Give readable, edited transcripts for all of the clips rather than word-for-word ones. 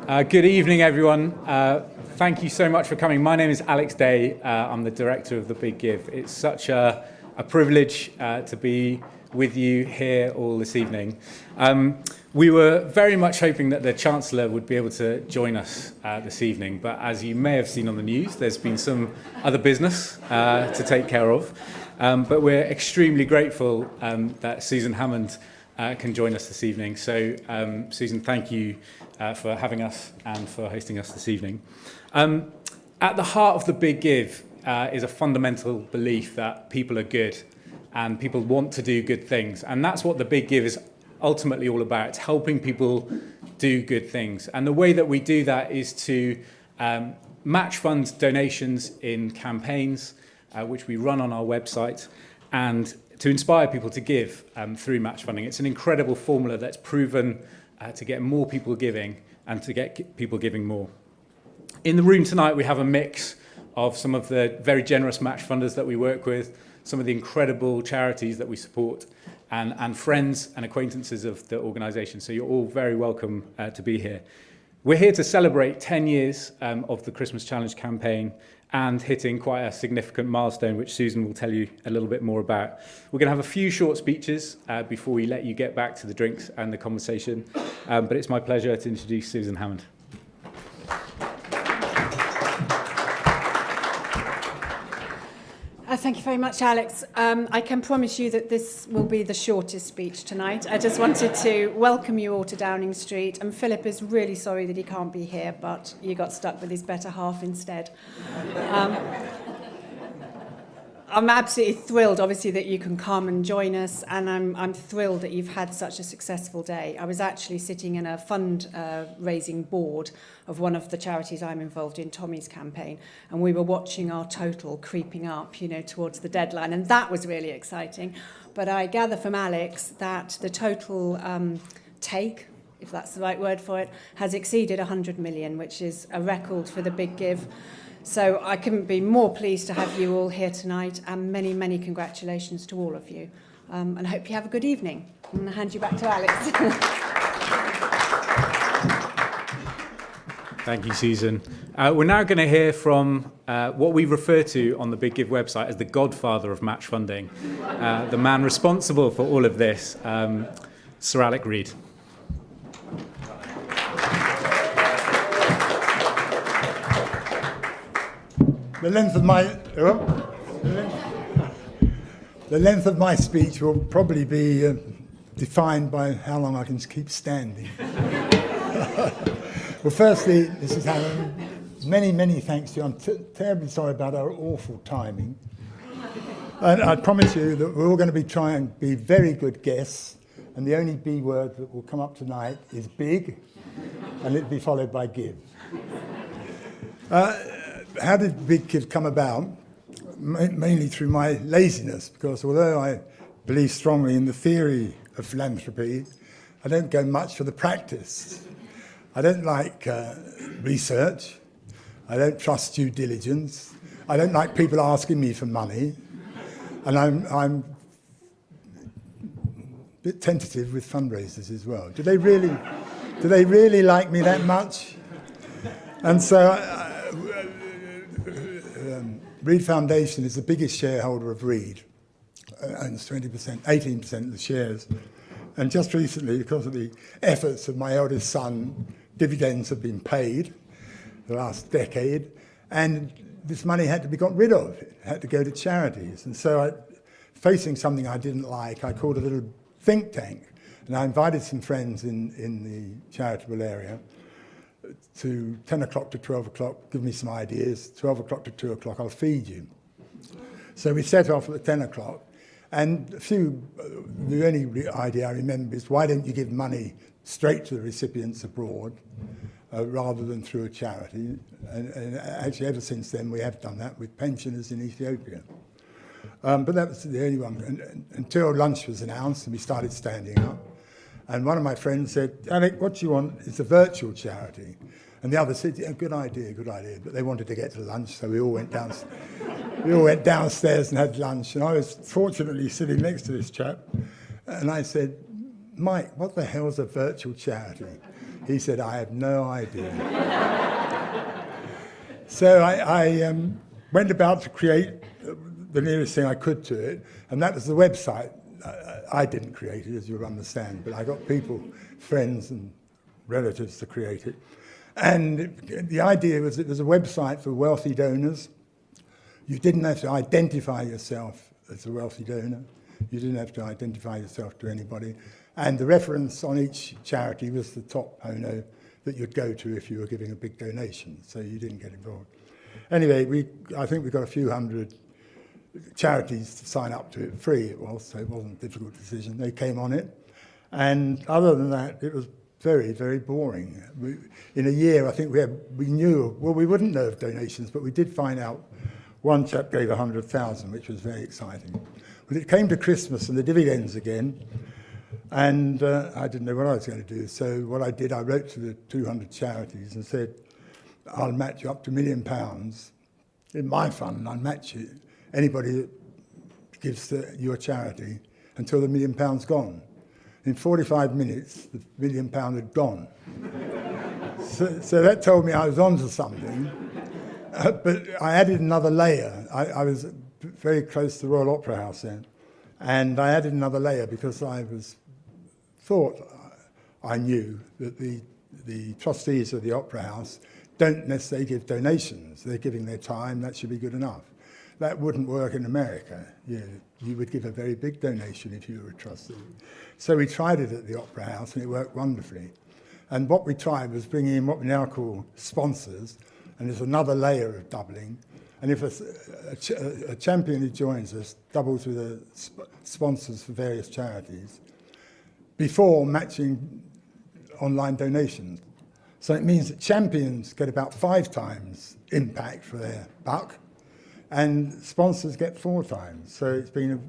Good evening, everyone. Thank you so much for coming. My name is Alex Day. I'm the director of The Big Give. It's such a privilege to be with you here all this evening. We were very much hoping that the Chancellor would be able to join us this evening, but as you may have seen on the news, there's been some other business to take care of. But we're extremely grateful that Susan Hammond can join us this evening. So, Susan, thank you for having us and for hosting us this evening. At the heart of The Big Give is a fundamental belief that people are good and people want to do good things. And that's what The Big Give is ultimately all about. It's helping people do good things. And the way that we do that is to match fund donations in campaigns, which we run on our website, and to inspire people to give through match funding. It's an incredible formula that's proven to get more people giving and to get people giving more. In the room tonight, we have a mix of some of the very generous match funders that we work with, some of the incredible charities that we support, and friends and acquaintances of the organisation. So you're all very welcome to be here. We're here to celebrate 10 years of the Christmas Challenge campaign and hitting quite a significant milestone, which Susan will tell you a little bit more about. We're going to have a few short speeches before we let you get back to the drinks and the conversation. But it's my pleasure to introduce Susan Hammond. Thank you very much, Alex. I can promise you that this will be the shortest speech tonight. I just wanted to welcome you all to Downing Street. And Philip is really sorry that he can't be here, but you got stuck with his better half instead. I'm absolutely thrilled, obviously, that you can come and join us, and I'm thrilled that you've had such a successful day. I was actually sitting in a fund-raising board of one of the charities I'm involved in, Tommy's campaign, and we were watching our total creeping up, towards the deadline, and that was really exciting. But I gather from Alex that the total take, if that's the right word for it, has exceeded 100 million, which is a record for The Big Give. So I couldn't be more pleased to have you all here tonight, and many, many congratulations to all of you. And I hope you have a good evening. I'm going to hand you back to Alex. Thank you, Susan. We're now going to hear from what we refer to on the Big Give website as the godfather of match funding, the man responsible for all of this, Sir Alec Reed. The length of my speech will probably be defined by how long I can keep standing. Well, firstly, Mrs. Hammond, many thanks to you. I'm terribly sorry about our awful timing. And I promise you that we're all going to be trying to be very good guests, and the only B word that will come up tonight is big, and it'll be followed by give. How did Big Give come about? Mainly through my laziness, because although I believe strongly in the theory of philanthropy, I don't go much for the practice. I don't like research. I don't trust due diligence. I don't like people asking me for money. And I'm a bit tentative with fundraisers as well. Do they really like me that much? And so Reed Foundation is the biggest shareholder of Reed, owns 18% of the shares. And just recently, because of the efforts of my eldest son, dividends have been paid the last decade, and this money had to be got rid of. It had to go to charities. And so, facing something I didn't like, I called a little think tank, and I invited some friends in the charitable area to 10 o'clock to 12 o'clock, give me some ideas, 12 o'clock to 2 o'clock, I'll feed you. So we set off at 10 o'clock, and the only idea I remember is, why don't you give money straight to the recipients abroad rather than through a charity? And actually ever since then we have done that with pensioners in Ethiopia. But that was the only one, until lunch was announced and we started standing up. And one of my friends said, Alec, what you want is a virtual charity. And the other said, yeah, good idea. But they wanted to get to lunch, so we all went downstairs and had lunch. And I was fortunately sitting next to this chap. And I said, Mike, what the hell's a virtual charity? He said, I have no idea. So I went about to create the nearest thing I could to it, and that was the website. I didn't create it, as you'll understand, but I got people, friends and relatives to create it. And the idea was it was a website for wealthy donors. You didn't have to identify yourself as a wealthy donor. You didn't have to identify yourself to anybody. And the reference on each charity was the top donor that you'd go to if you were giving a big donation, so you didn't get involved. Anyway, I think we got a few hundred charities to sign up to it. Free it was, so it wasn't a difficult decision. They came on it. And other than that, it was very, very boring. In a year, I think we knew, well, we wouldn't know of donations, but we did find out one chap gave 100,000, which was very exciting. But it came to Christmas and the dividends again, and I didn't know what I was going to do. So what I did, I wrote to the 200 charities and said, I'll match you up to £1 million in my fund. I'll match it. Anybody that gives to your charity until the £1 million gone. In 45 minutes, the £1 million had gone. So that told me I was onto something. But I added another layer. I was very close to the Royal Opera House then. And I added another layer because thought I knew that the trustees of the Opera House don't necessarily give donations. They're giving their time. That should be good enough. That wouldn't work in America. You would give a very big donation if you were a trustee. So we tried it at the Opera House, and it worked wonderfully. And what we tried was bringing in what we now call sponsors, and there's another layer of doubling. And if a champion who joins us doubles with the sponsors for various charities before matching online donations. So it means that champions get about 5 times impact for their buck, and sponsors get 4 times. So it's been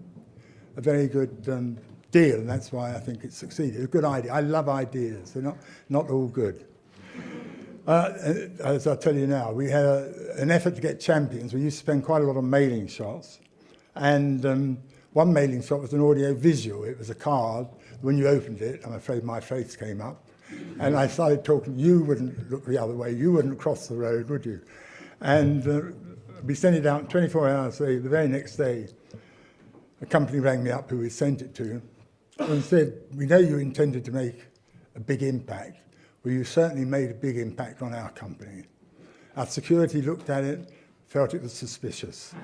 a very good deal, and that's why I think it succeeded. It's a good idea. I love ideas. They're not all good. As I'll tell you now, we had an effort to get champions. We used to spend quite a lot on mailing shots. And one mailing shot was an audio-visual. It was a card. When you opened it, I'm afraid my face came up. And I started talking. You wouldn't look the other way. You wouldn't cross the road, would you? And we sent it out 24 hours later. The very next day, a company rang me up who we sent it to and said, we know you intended to make a big impact. Well, you certainly made a big impact on our company. Our security looked at it, felt it was suspicious.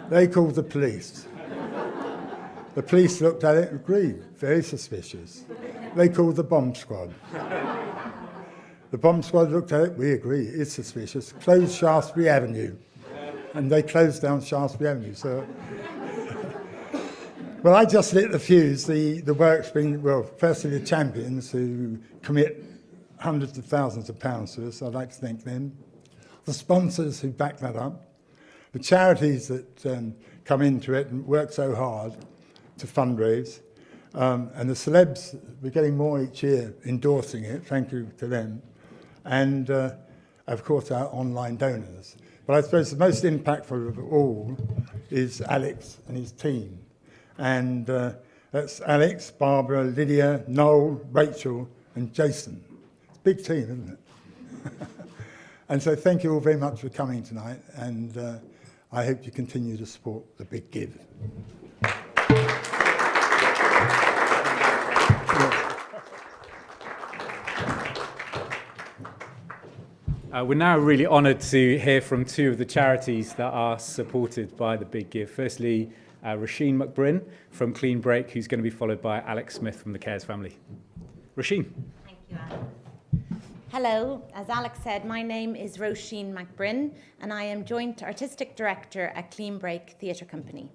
They called the police. The police looked at it and agreed, very suspicious. They called the bomb squad. The bomb squad looked at it, we agree, it's suspicious. Closed Shaftesbury Avenue. And they closed down Shaftesbury Avenue. So, well, I just lit the fuse. The work's been, well, firstly the champions who commit hundreds of thousands of pounds to us. I'd like to thank them. The sponsors who back that up. The charities that come into it and work so hard to fundraise. And the celebs, we're getting more each year endorsing it. Thank you to them. And, of course, our online donors. But I suppose the most impactful of all is Alex and his team. And that's Alex, Barbara, Lydia, Noel, Rachel, and Jason. It's a big team, isn't it? And so thank you all very much for coming tonight, and I hope you continue to support The Big Give. We're now really honoured to hear from 2 of the charities that are supported by The Big Give. Firstly, Roisin McBrinn from Clean Break, who's going to be followed by Alex Smith from the Cares family. Roisin. Thank you, Alex. Hello, as Alex said, my name is Roisin McBrinn, and I am Joint Artistic Director at Clean Break Theatre Company.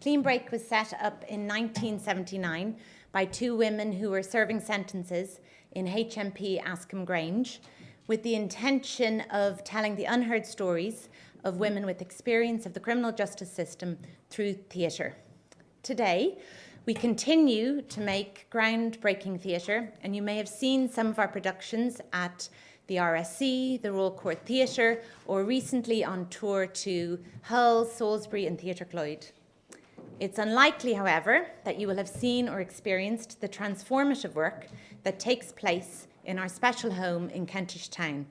Clean Break was set up in 1979 by 2 women who were serving sentences in HMP Askham Grange, with the intention of telling the unheard stories of women with experience of the criminal justice system through theatre. Today, we continue to make groundbreaking theatre, and you may have seen some of our productions at the RSC, the Royal Court Theatre, or recently on tour to Hull, Salisbury and Theatre Clwyd. It's unlikely, however, that you will have seen or experienced the transformative work that takes place in our special home in Kentish Town,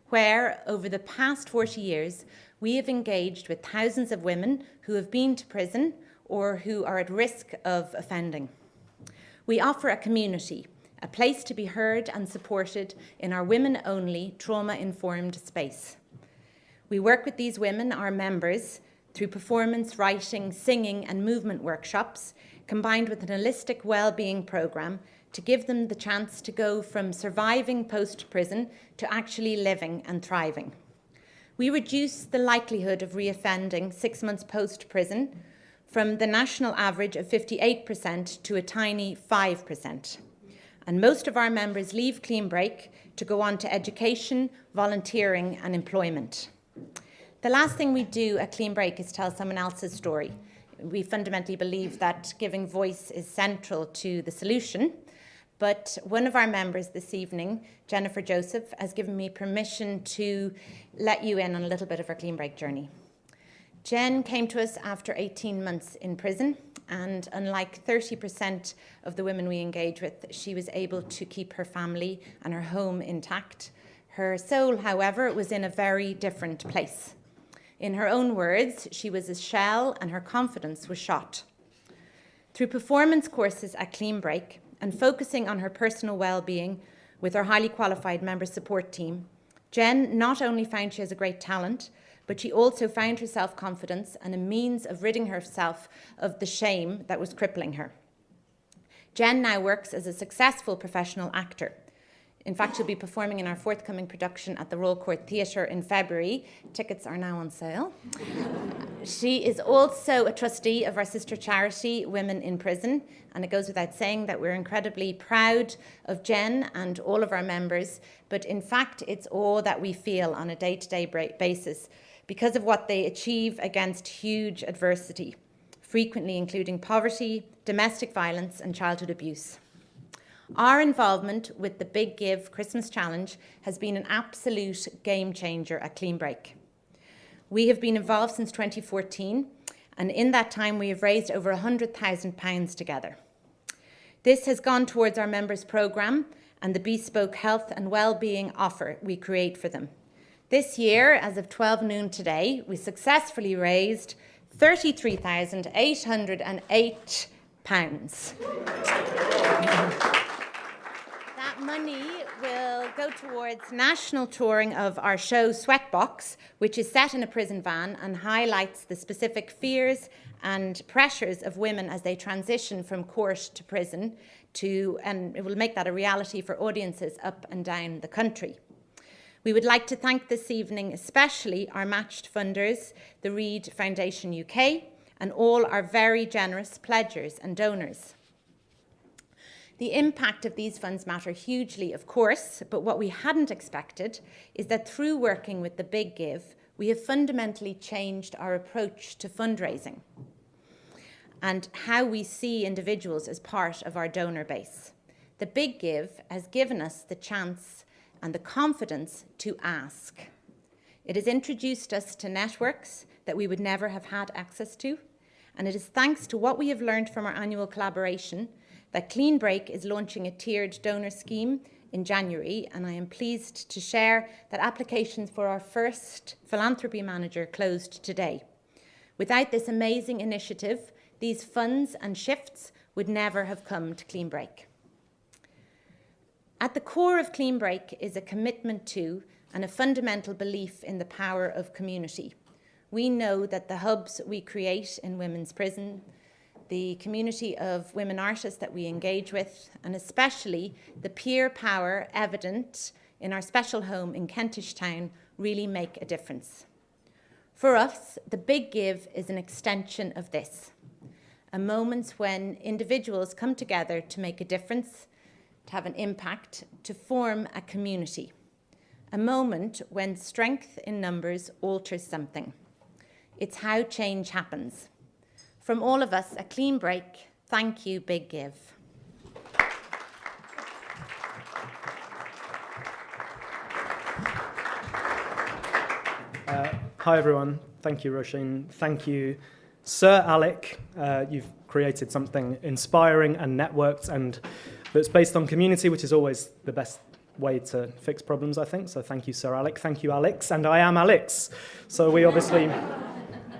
where, over the past 40 years, we have engaged with thousands of women who have been to prison or who are at risk of offending. We offer a community, a place to be heard and supported in our women-only, trauma-informed space. We work with these women, our members, through performance, writing, singing and movement workshops, combined with an holistic well-being programme to give them the chance to go from surviving post-prison to actually living and thriving. We reduce the likelihood of reoffending 6 months post-prison from the national average of 58% to a tiny 5%. And most of our members leave Clean Break to go on to education, volunteering and employment. The last thing we do at Clean Break is tell someone else's story. We fundamentally believe that giving voice is central to the solution. But one of our members this evening, Jennifer Joseph, has given me permission to let you in on a little bit of her Clean Break journey. Jen came to us after 18 months in prison, and unlike 30% of the women we engage with, she was able to keep her family and her home intact. Her soul, however, was in a very different place. In her own words, she was a shell and her confidence was shot. Through performance courses at Clean Break and focusing on her personal well-being with our highly qualified member support team, Jen not only found she has a great talent, but she also found her self-confidence and a means of ridding herself of the shame that was crippling her. Jen now works as a successful professional actor. In fact, she'll be performing in our forthcoming production at the Royal Court Theatre in February. Tickets are now on sale. She is also a trustee of our sister charity, Women in Prison, and it goes without saying that we're incredibly proud of Jen and all of our members, but in fact, it's all that we feel on a day-to-day basis because of what they achieve against huge adversity, frequently including poverty, domestic violence, and childhood abuse. Our involvement with the Big Give Christmas Challenge has been an absolute game changer at Clean Break. We have been involved since 2014, and in that time we have raised over £100,000 together. This has gone towards our members' programme and the bespoke health and well-being offer we create for them. This year, as of 12 noon today, we successfully raised £33,808. That money will go towards national touring of our show Sweatbox, which is set in a prison van and highlights the specific fears and pressures of women as they transition from court to prison, and it will make that a reality for audiences up and down the country. We would like to thank this evening especially our matched funders, the Reed Foundation UK, and all our very generous pledgers and donors. The impact of these funds matter hugely, of course, but what we hadn't expected is that through working with the Big Give, we have fundamentally changed our approach to fundraising and how we see individuals as part of our donor base. The Big Give has given us the chance and the confidence to ask. It has introduced us to networks that we would never have had access to, and it is thanks to what we have learned from our annual collaboration that Clean Break is launching a tiered donor scheme in January, and I am pleased to share that applications for our first philanthropy manager closed today. Without this amazing initiative, these funds and shifts would never have come to Clean Break. At the core of Clean Break is a commitment to and a fundamental belief in the power of community. We know that the hubs we create in women's prison, the community of women artists that we engage with, and especially the peer power evident in our special home in Kentish Town really make a difference. For us, the Big Give is an extension of this, a moment when individuals come together to make a difference, to have an impact, to form a community, a moment when strength in numbers alters something. It's how change happens. From all of us at Clean Break, thank you, Big Give. Hi everyone, thank you Roisin, thank you Sir Alec, you've created something inspiring and networked and that's based on community, which is always the best way to fix problems, I think. So thank you, Sir Alec. Thank you, Alex. And I am Alex. So we obviously,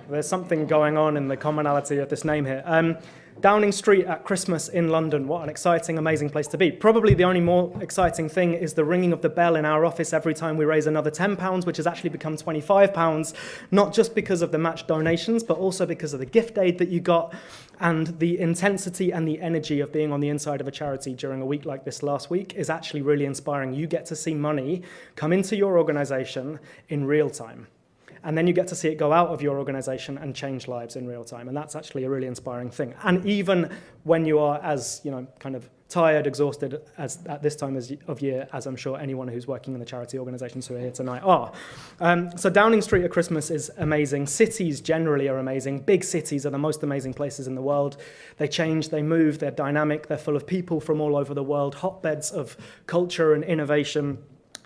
there's something going on in the commonality of this name here. Downing Street at Christmas in London. What an exciting, amazing place to be. Probably the only more exciting thing is the ringing of the bell in our office every time we raise another £10, which has actually become £25, not just because of the match donations, but also because of the gift aid that you got and the intensity and the energy of being on the inside of a charity during a week like this last week is actually really inspiring. You get to see money come into your organisation in real time. And then you get to see it go out of your organisation and change lives in real time. And that's actually a really inspiring thing. And even when you are as, kind of tired, exhausted as at this time of year, as I'm sure anyone who's working in the charity organisations who are here tonight are. So Downing Street at Christmas is amazing. Cities generally are amazing. Big cities are the most amazing places in the world. They change, they move, they're dynamic, they're full of people from all over the world, hotbeds of culture and innovation.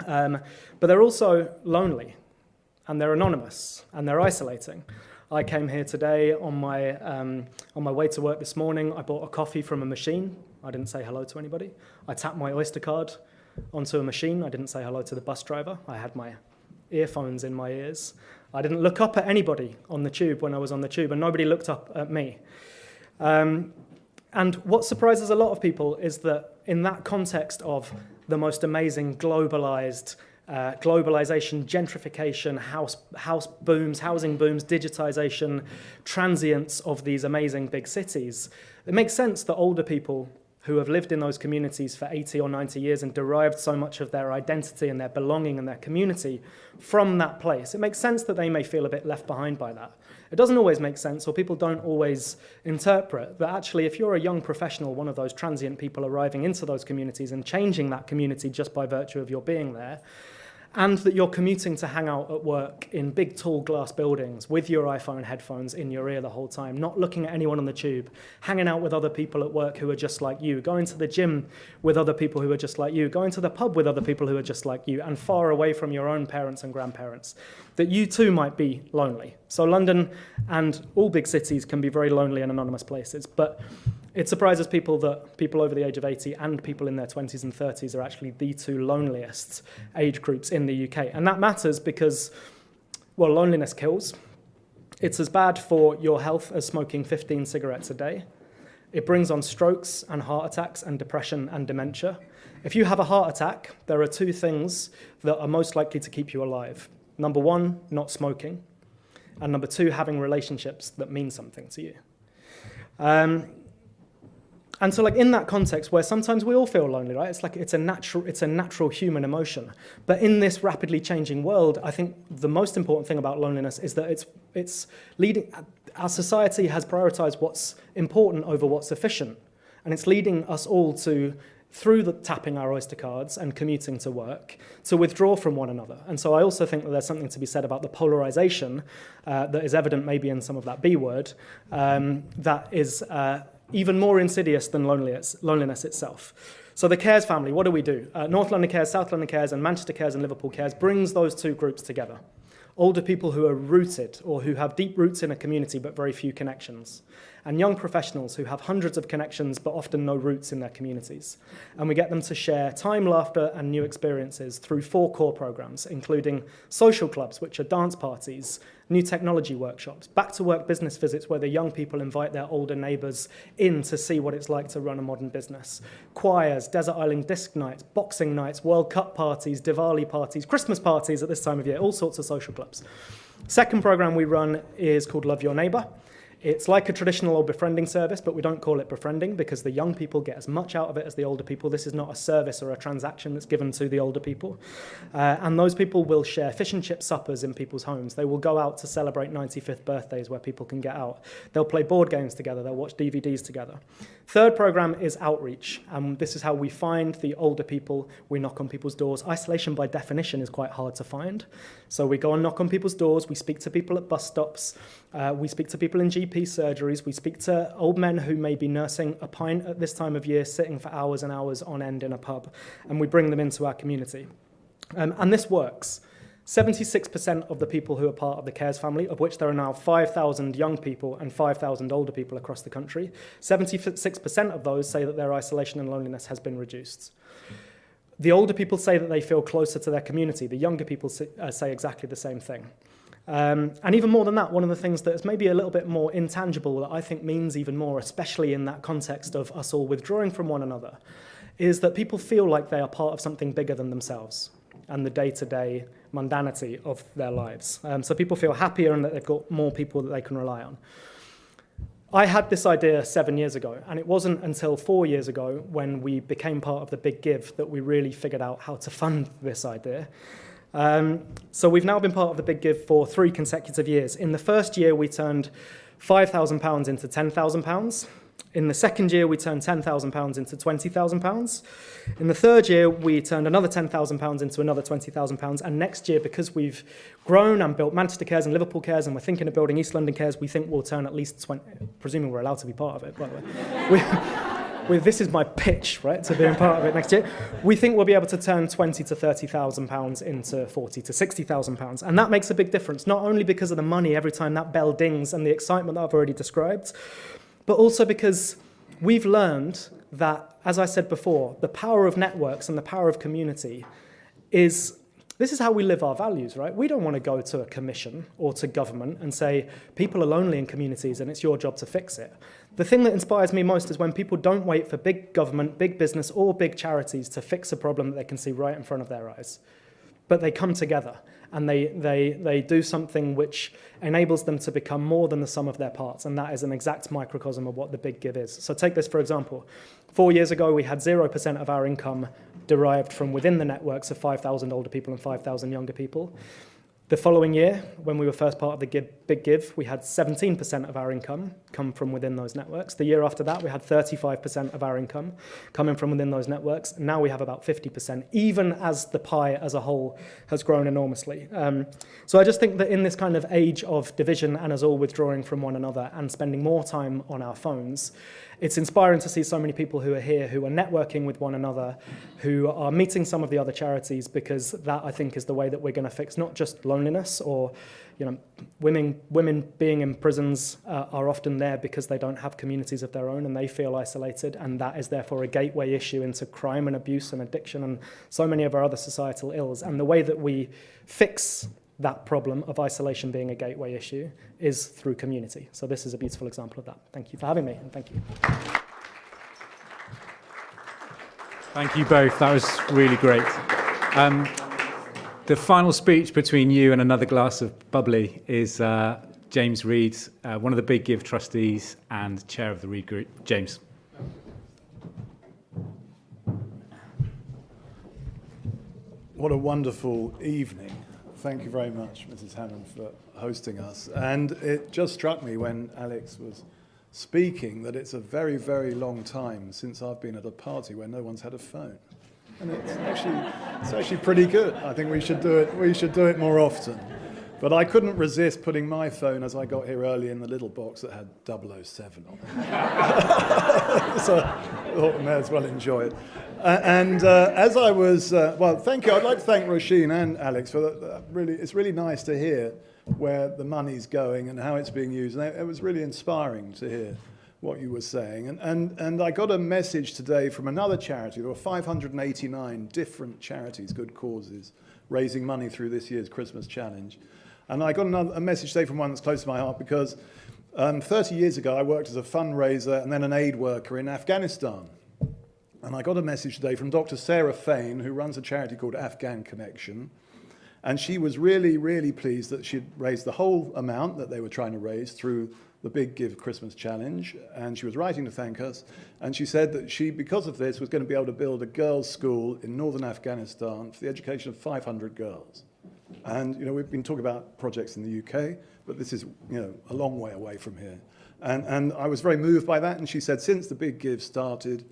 But they're also lonely. And they're anonymous, and they're isolating. I came here today on my way to work this morning. I bought a coffee from a machine. I didn't say hello to anybody. I tapped my Oyster card onto a machine. I didn't say hello to the bus driver. I had my earphones in my ears. I didn't look up at anybody on the tube when I was on the tube, and nobody looked up at me. And what surprises a lot of people is that in that context of the most amazing globalization, gentrification, housing booms, digitization, transience of these amazing big cities, it makes sense that older people who have lived in those communities for 80 or 90 years and derived so much of their identity and their belonging and their community from that place, it makes sense that they may feel a bit left behind by that. It doesn't always make sense, or people don't always interpret that actually if you're a young professional, one of those transient people arriving into those communities and changing that community just by virtue of your being there, and that you're commuting to hang out at work in big, tall glass buildings with your iPhone headphones in your ear the whole time, not looking at anyone on the tube, hanging out with other people at work who are just like you, going to the gym with other people who are just like you, going to the pub with other people who are just like you, and far away from your own parents and grandparents, that you too might be lonely. So London and all big cities can be very lonely and anonymous places, but it surprises people that people over the age of 80 and people in their 20s and 30s are actually the two loneliest age groups in the UK. And that matters because, well, loneliness kills. It's as bad for your health as smoking 15 cigarettes a day. It brings on strokes and heart attacks and depression and dementia. If you have a heart attack, there are two things that are most likely to keep you alive. Number one, not smoking. And number two, having relationships that mean something to you. And so, in that context, where sometimes we all feel lonely, right? It's a natural human emotion. But in this rapidly changing world, I think the most important thing about loneliness is that it's leading. Our society has prioritized what's important over what's efficient, and it's leading us all to, through the tapping our Oyster cards and commuting to work, to withdraw from one another. And so I also think that there's something to be said about the polarization that is evident maybe in some of that B word that is even more insidious than loneliness itself. So the Cares family, what do? North London Cares, South London Cares, and Manchester Cares and Liverpool Cares brings those two groups together. Older people who are rooted or who have deep roots in a community but very few connections. And young professionals who have hundreds of connections but often no roots in their communities. And we get them to share time, laughter, and new experiences through 4 core programs, including social clubs, which are dance parties, new technology workshops, back-to-work business visits where the young people invite their older neighbours in to see what it's like to run a modern business, choirs, desert island disc nights, boxing nights, World Cup parties, Diwali parties, Christmas parties at this time of year, all sorts of social clubs. Second program we run is called Love Your Neighbour. It's like a traditional old befriending service, but we don't call it befriending because the young people get as much out of it as the older people. This is not a service or a transaction that's given to the older people. And those people will share fish and chip suppers in people's homes. They will go out to celebrate 95th birthdays where people can get out. They'll play board games together. They'll watch DVDs together. Third program is outreach. And this is how we find the older people. We knock on people's doors. Isolation by definition is quite hard to find. So we go and knock on people's doors. We speak to people at bus stops. We speak to people in GP surgeries. We speak to old men who may be nursing a pint at this time of year, sitting for hours and hours on end in a pub, and we bring them into our community. And this works. 76% of the people who are part of the CARES family, of which there are now 5,000 young people and 5,000 older people across the country, 76% of those say that their isolation and loneliness has been reduced. The older people say that they feel closer to their community. The younger people say exactly the same thing. And even more than that, one of the things that is maybe a little bit more intangible that I think means even more, especially in that context of us all withdrawing from one another, is that people feel like they are part of something bigger than themselves and the day-to-day mundanity of their lives. So people feel happier and that they've got more people that they can rely on. I had this idea 7 years ago, and it wasn't until 4 years ago when we became part of the Big Give that we really figured out how to fund this idea. So we've now been part of the Big Give for 3 consecutive years. In the first year, we turned £5,000 into £10,000. In the second year, we turned £10,000 into £20,000. In the third year, we turned another £10,000 into another £20,000. And next year, because we've grown and built Manchester Cares and Liverpool Cares, and we're thinking of building East London Cares, we think we'll turn at least 20, presuming we're allowed to be part of it, by the way. This is my pitch, right, to being part of it next year. We think we'll be able to turn £20,000 to £30,000 into £40,000 to £60,000. And that makes a big difference, not only because of the money every time that bell dings and the excitement that I've already described, but also because we've learned that, as I said before, the power of networks and the power of community is, this is how we live our values, right? We don't want to go to a commission or to government and say, people are lonely in communities and it's your job to fix it. The thing that inspires me most is when people don't wait for big government, big business, or big charities to fix a problem that they can see right in front of their eyes. But they come together and they do something which enables them to become more than the sum of their parts, and that is an exact microcosm of what the Big Give is. So take this for example. 4 years ago, we had 0% of our income derived from within the networks of 5,000 older people and 5,000 younger people. The following year, when we were first part of the Big Give, we had 17% of our income come from within those networks. The year after that, we had 35% of our income coming from within those networks. Now we have about 50%, even as the pie as a whole has grown enormously. So I just think that in this kind of age of division and us all withdrawing from one another and spending more time on our phones, it's inspiring to see so many people who are here, who are networking with one another, who are meeting some of the other charities, because that, I think, is the way that we're going to fix not just loneliness or, women being in prisons are often there because they don't have communities of their own and they feel isolated, and that is therefore a gateway issue into crime and abuse and addiction and so many of our other societal ills. And the way that we fix that problem of isolation being a gateway issue is through community. So this is a beautiful example of that. Thank you for having me, and thank you. Thank you both. That was really great. The final speech between you and another glass of bubbly is James Reed, one of the Big Give trustees and chair of the Reed Group. James. What a wonderful evening. Thank you very much, Mrs. Hammond, for hosting us. And it just struck me when Alex was speaking that it's a very, very long time since I've been at a party where no one's had a phone. And it's actually pretty good. I think we should do it more often. But I couldn't resist putting my phone as I got here early in the little box that had 007 on it. So I thought I may as well enjoy it. As I was, thank you. I'd like to thank Roisin and Alex for that. It's really nice to hear where the money's going and how it's being used. And it was really inspiring to hear what you were saying. And I got a message today from another charity. There were 589 different charities, good causes, raising money through this year's Christmas challenge. And I got a message today from one that's close to my heart because 30 years ago I worked as a fundraiser and then an aid worker in Afghanistan. And I got a message today from Dr. Sarah Fain, who runs a charity called Afghan Connection. And she was really, really pleased that she'd raised the whole amount that they were trying to raise through the Big Give Christmas Challenge. And she was writing to thank us. And she said that she, because of this, was going to be able to build a girls' school in northern Afghanistan for the education of 500 girls. And, we've been talking about projects in the UK, but this is, a long way away from here. And I was very moved by that. And she said, since the Big Give started,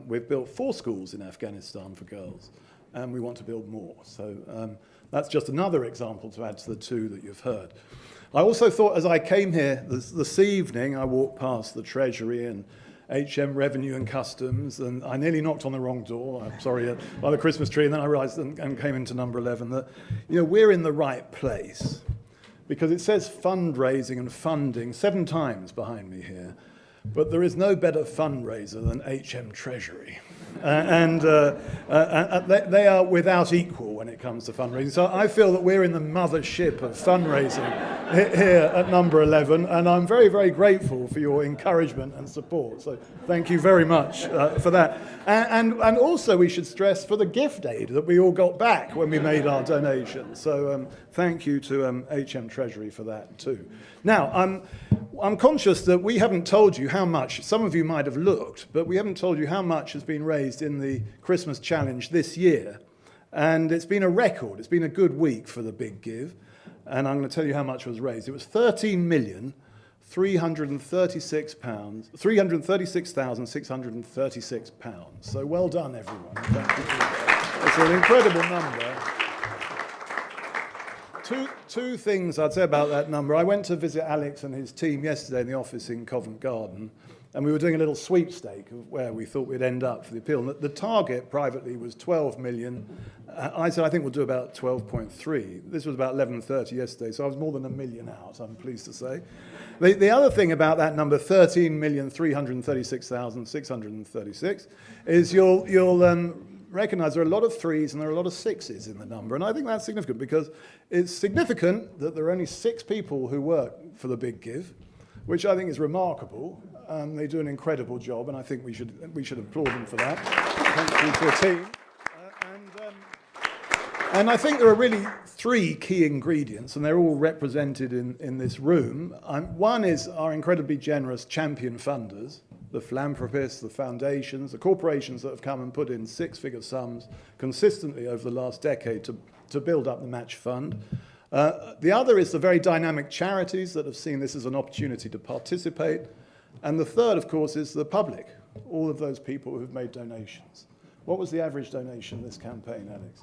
we've built 4 schools in Afghanistan for girls, and we want to build more. So that's just another example to add to the 2 that you've heard. I also thought, as I came here this evening, I walked past the Treasury, and HM Revenue and Customs, and I nearly knocked on the wrong door, I'm sorry, by the Christmas tree, and then I realised and came into number 11 that, we're in the right place, because it says fundraising and funding 7 times behind me here, but there is no better fundraiser than HM Treasury. They are without equal when it comes to fundraising. So I feel that we're in the mothership of fundraising here at number 11, and I'm very, very grateful for your encouragement and support. So thank you very much for that. And also we should stress for the gift aid that we all got back when we made our donation. So thank you to HM Treasury for that too. Now, I'm conscious that we haven't told you how much, some of you might have looked, but we haven't told you how much has been raised in the Christmas Challenge this year. And it's been a record. It's been a good week for the Big Give. And I'm going to tell you how much was raised. It was £336,636. So well done, everyone. Thank you. It's an incredible number. Two things I'd say about that number. I went to visit Alex and his team yesterday in the office in Covent Garden, and we were doing a little sweepstake of where we thought we'd end up for the appeal. And the target privately was 12 million. I said, I think we'll do about 12.3. This was about 11:30 yesterday, so I was more than $1 million out, I'm pleased to say. The other thing about that number, 13,336,636, is you'll recognise there are a lot of 3s and there are a lot of 6s in the number. And I think that's significant because it's significant that there are only 6 people who work for the Big Give, which I think is remarkable. They do an incredible job, and I think we should applaud them for that. Thank you to the team. And I think there are really 3 key ingredients, and they're all represented in this room. One is our incredibly generous champion funders, the philanthropists, the foundations, the corporations that have come and put in 6-figure sums consistently over the last decade to build up the match fund. The other is the very dynamic charities that have seen this as an opportunity to participate. And the third, of course, is the public, all of those people who have made donations. What was the average donation this campaign, Alex?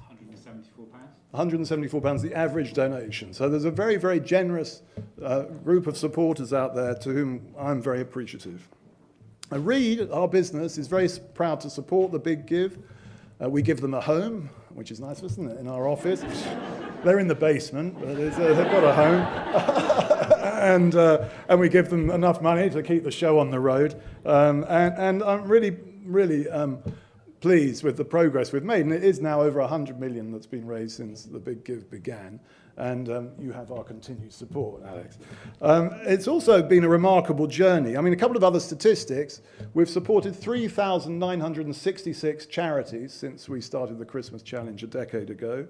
£174. £174, the average donation. So there's a very, very generous group of supporters out there to whom I'm very appreciative. Reed, our business, is very proud to support the Big Give. We give them a home, which is nice, isn't it, in our office. They're in the basement, but they've got a home. And we give them enough money to keep the show on the road. And I'm really, really pleased with the progress we've made. And it is now over 100 million that's been raised since the Big Give began. And you have our continued support, Alex. It's also been a remarkable journey. I mean, a couple of other statistics. We've supported 3,966 charities since we started the Christmas Challenge a decade ago.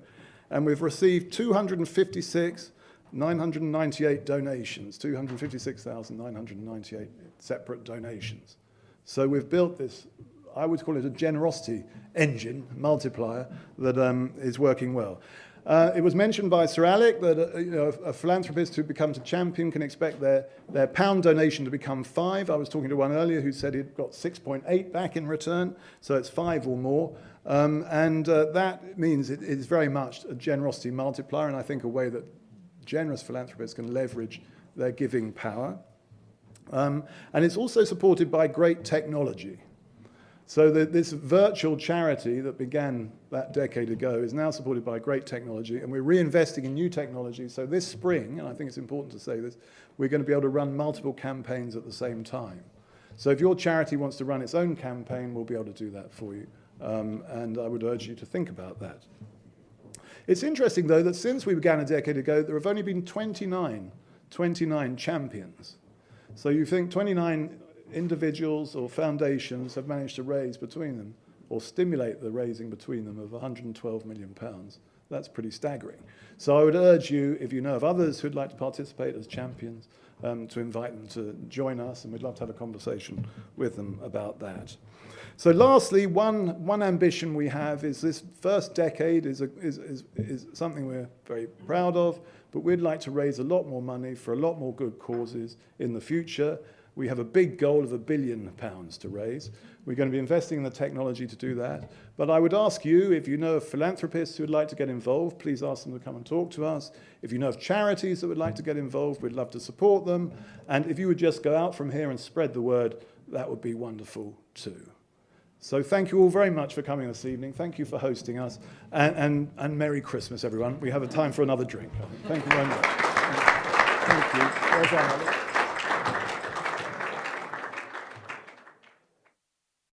And we've received 256,998 donations, 256,998 separate donations. So we've built this, I would call it a generosity engine, multiplier, that is working well. It was mentioned by Sir Alec that a philanthropist who becomes a champion can expect their pound donation to become 5. I was talking to one earlier who said he'd got 6.8 back in return, so it's 5 or more. That means it is very much a generosity multiplier, and I think a way that generous philanthropists can leverage their giving power. And it's also supported by great technology. So this virtual charity that began that decade ago is now supported by great technology, and we're reinvesting in new technology. So this spring, and I think it's important to say this, we're going to be able to run multiple campaigns at the same time. So if your charity wants to run its own campaign, we'll be able to do that for you. And I would urge you to think about that. It's interesting, though, that since we began a decade ago, there have only been 29 champions. So you think 29 individuals or foundations have managed to raise between them, or stimulate the raising between them of £112 million. That's pretty staggering. So I would urge you, if you know of others who'd like to participate as champions, to invite them to join us, and we'd love to have a conversation with them about that. So lastly, one ambition we have is this first decade is something we're very proud of, but we'd like to raise a lot more money for a lot more good causes in the future. We have a big goal of £1 billion to raise. We're going to be investing in the technology to do that. But I would ask you, if you know of philanthropists who would like to get involved, please ask them to come and talk to us. If you know of charities that would like to get involved, we'd love to support them. And if you would just go out from here and spread the word that would be wonderful too. So thank you all very much for coming this evening. Thank you for hosting us. And Merry Christmas, everyone. We have a time for another drink. Thank you very much. Thank you. Well done, Alex.